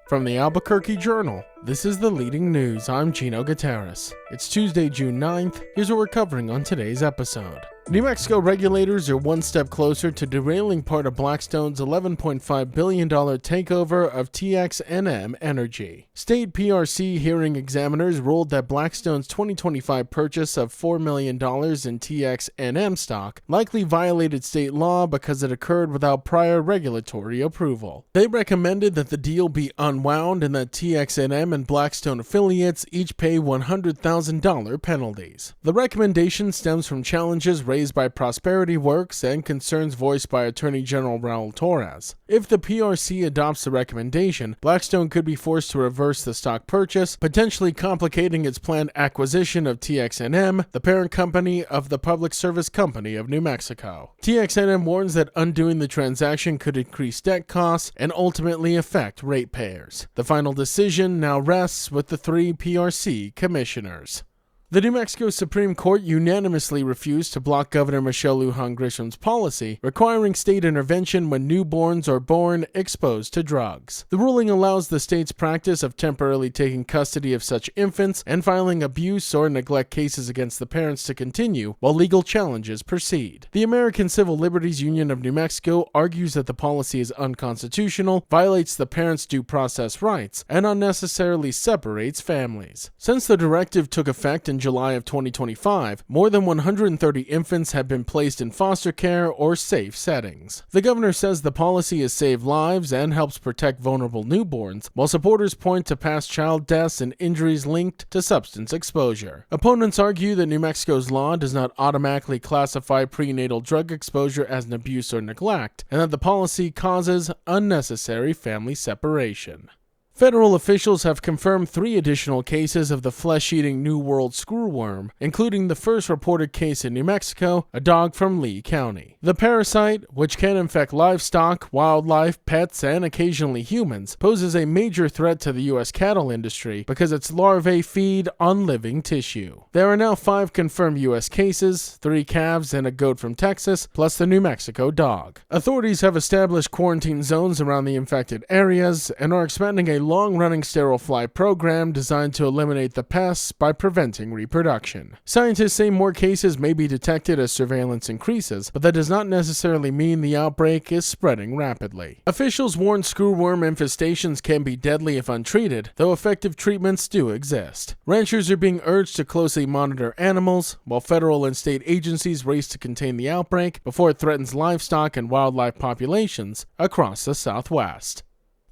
From the Albuquerque Journal, this is the leading news. I'm Gino Gutierrez. It's Tuesday, June 9th. Here's what we're covering on today's episode. New Mexico regulators are one step closer to derailing part of Blackstone's $11.5 billion takeover of TXNM Energy. State PRC hearing examiners ruled that Blackstone's 2025 purchase of $4 million in TXNM stock likely violated state law because it occurred without prior regulatory approval. They recommended that the deal be unwound and that TXNM and Blackstone affiliates each pay $100,000 penalties. The recommendation stems from challenges raised by Prosperity Works and concerns voiced by Attorney General Raul Torres. If the PRC adopts the recommendation, Blackstone could be forced to reverse the stock purchase, potentially complicating its planned acquisition of TXNM, the parent company of the Public Service Company of New Mexico. TXNM warns that undoing the transaction could increase debt costs and ultimately affect ratepayers. The final decision now rests with the three PRC commissioners. The New Mexico Supreme Court unanimously refused to block Governor Michelle Lujan Grisham's policy requiring state intervention when newborns are born exposed to drugs. The ruling allows the state's practice of temporarily taking custody of such infants and filing abuse or neglect cases against the parents to continue while legal challenges proceed. The American Civil Liberties Union of New Mexico argues that the policy is unconstitutional, violates the parents' due process rights, and unnecessarily separates families. Since the directive took effect in July of 2025, more than 130 infants have been placed in foster care or safe settings. The governor says the policy has saved lives and helps protect vulnerable newborns, while supporters point to past child deaths and injuries linked to substance exposure. Opponents argue that New Mexico's law does not automatically classify prenatal drug exposure as an abuse or neglect, and that the policy causes unnecessary family separation. Federal officials have confirmed 3 additional cases of the flesh-eating New World screwworm, including the first reported case in New Mexico, a dog from Lee County. The parasite, which can infect livestock, wildlife, pets, and occasionally humans, poses a major threat to the U.S. cattle industry because its larvae feed on living tissue. There are now 5 confirmed U.S. cases, 3 calves and a goat from Texas, plus the New Mexico dog. Authorities have established quarantine zones around the infected areas and are expanding a long-running sterile fly program designed to eliminate the pests by preventing reproduction. Scientists say more cases may be detected as surveillance increases, but that does not necessarily mean the outbreak is spreading rapidly. Officials warn screwworm infestations can be deadly if untreated, though effective treatments do exist. Ranchers are being urged to closely monitor animals, while federal and state agencies race to contain the outbreak before it threatens livestock and wildlife populations across the Southwest.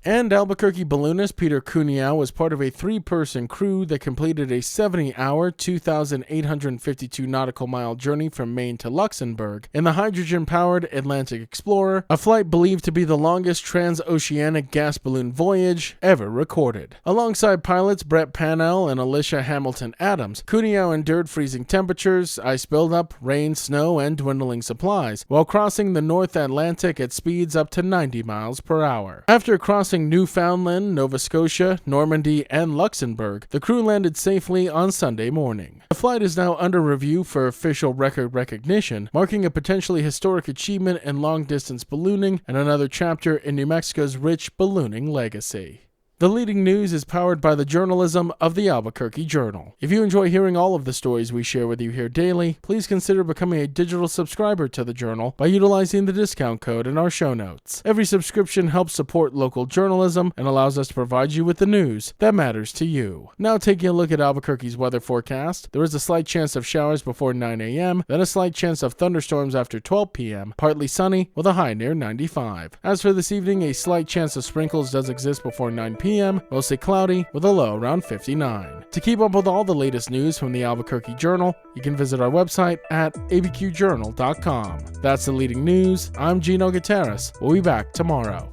And Albuquerque balloonist Peter Cunha was part of a 3-person crew that completed a 70-hour, 2,852 nautical mile journey from Maine to Luxembourg in the hydrogen-powered Atlantic Explorer, a flight believed to be the longest transoceanic gas balloon voyage ever recorded. Alongside pilots Brett Pannell and Alicia Hamilton Adams, Cunha endured freezing temperatures, ice buildup, rain, snow, and dwindling supplies, while crossing the North Atlantic at speeds up to 90 miles per hour. After crossing Newfoundland, Nova Scotia, Normandy, and Luxembourg, the crew landed safely on Sunday morning. The flight is now under review for official record recognition, marking a potentially historic achievement in long-distance ballooning and another chapter in New Mexico's rich ballooning legacy. The leading news is powered by the journalism of the Albuquerque Journal. If you enjoy hearing all of the stories we share with you here daily, please consider becoming a digital subscriber to the Journal by utilizing the discount code in our show notes. Every subscription helps support local journalism and allows us to provide you with the news that matters to you. Now taking a look at Albuquerque's weather forecast, there is a slight chance of showers before 9 a.m., then a slight chance of thunderstorms after 12 p.m., partly sunny with a high near 95. As for this evening, a slight chance of sprinkles does exist before 9 p.m., mostly cloudy with a low around 59. To keep up with all the latest news from the Albuquerque Journal, you can visit our website at abqjournal.com. That's the leading news. I'm Gino Gutierrez. We'll be back tomorrow.